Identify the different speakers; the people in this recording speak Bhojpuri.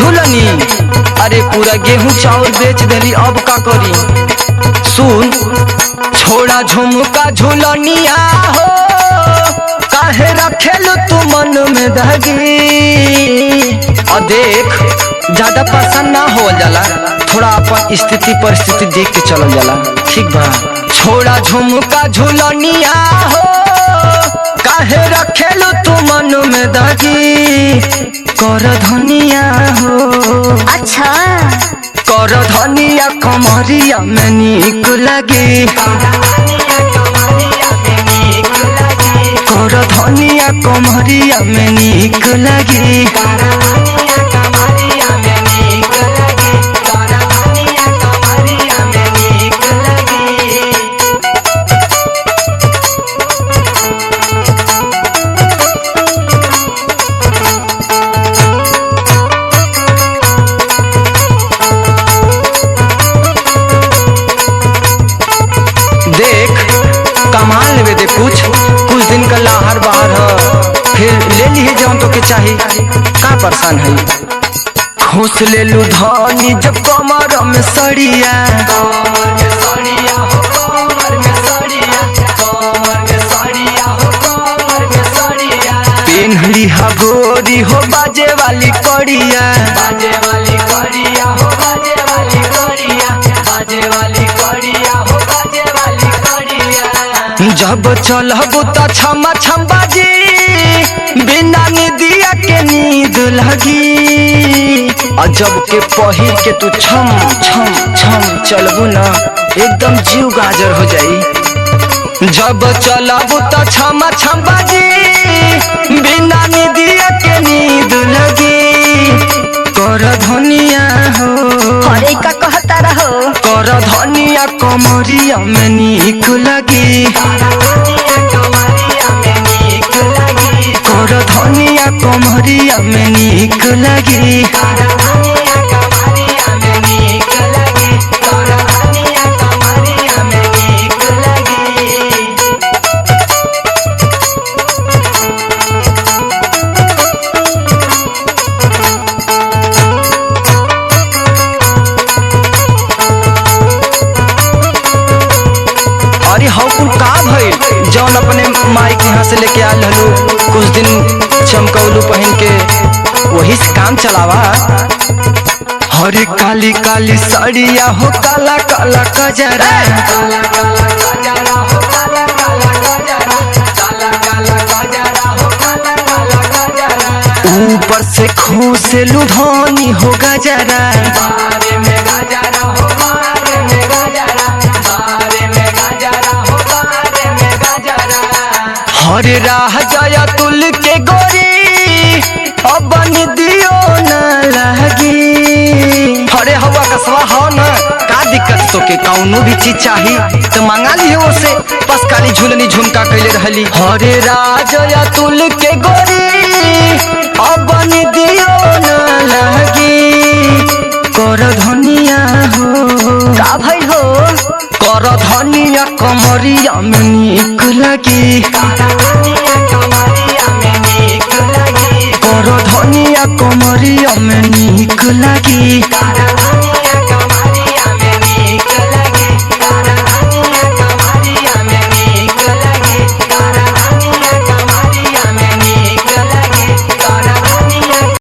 Speaker 1: झूलनी, अरे पूरा गेहूं चावल बेच देली, अब का करी। सुन, छोड़ा झुमका झूलनिया हो, काहे रखेलू तू मन में दहगी। और देख, ज्यादा परेशान ना हो जाला, थोड़ा अपन स्थिति परिस्थिति देख के चलल जाला, ठीक बा। छोड़ा झुमका झूलनिया हो, काहे रखेलू तू मन में दगी। कर धनिया हो,
Speaker 2: अच्छा
Speaker 1: कर धनिया कमरिया में नीक लगी। कर धनिया कमरिया में नीक लगी। कमाल लेवे दे, कुछ दिन का लाहर बाहर है, फिर ले लिए जौन तो के चाही, का परेशान है। खुश ले लू धनी जब कमर में सड़िया, पेन्हली हा गोरी हो बाजे वाली कड़िया, बाजे वाली कड़िया हो, बाजे वाली कड़िया, बाजे वाली कड़िया हो, बाजे वाली कड़िया। जब चलबू तो छम छम बाजी, बिना निदिया के नींद लगी। और जब के पहिर के तू छम छम छम चलबू ना, एकदम जीव गाजर हो जाई। जब चलबू तो छम छम बाजी, बिना निदिया के नींद लगी। कर धनिया हो,
Speaker 2: अरे का कहता रहो।
Speaker 1: कर धनिया कमरिया में नीक लगी। कर धनिया कमरिया में नीक लगी। अरे हौ कुल का भइल जौन अपने माई के यहाँ से लेके आल हलू, कुछ दिन चमकौलू पहन के, वही से काम चलावा। हरे काली काली साड़िया हो, काला काला कजरा, ऊपर से खोसेलू धनी हो गजरा। हरे राह जया तुल के गोरी, अब दियो न लगी। हरे हवा का सवा हो न, का दिक्कत तो के कौनो भी चीज चाही तो मंगा ली हो से, बस काली झूलनी झुमका कैले रहली। हरे राह जया तुल के गोरी, अब दियो न लगी। कर धनिया हो,
Speaker 2: का भइल हो।
Speaker 1: कर धनिया कमरिया में नीक लगी। कर धनिया कमरिया में नीक लगी।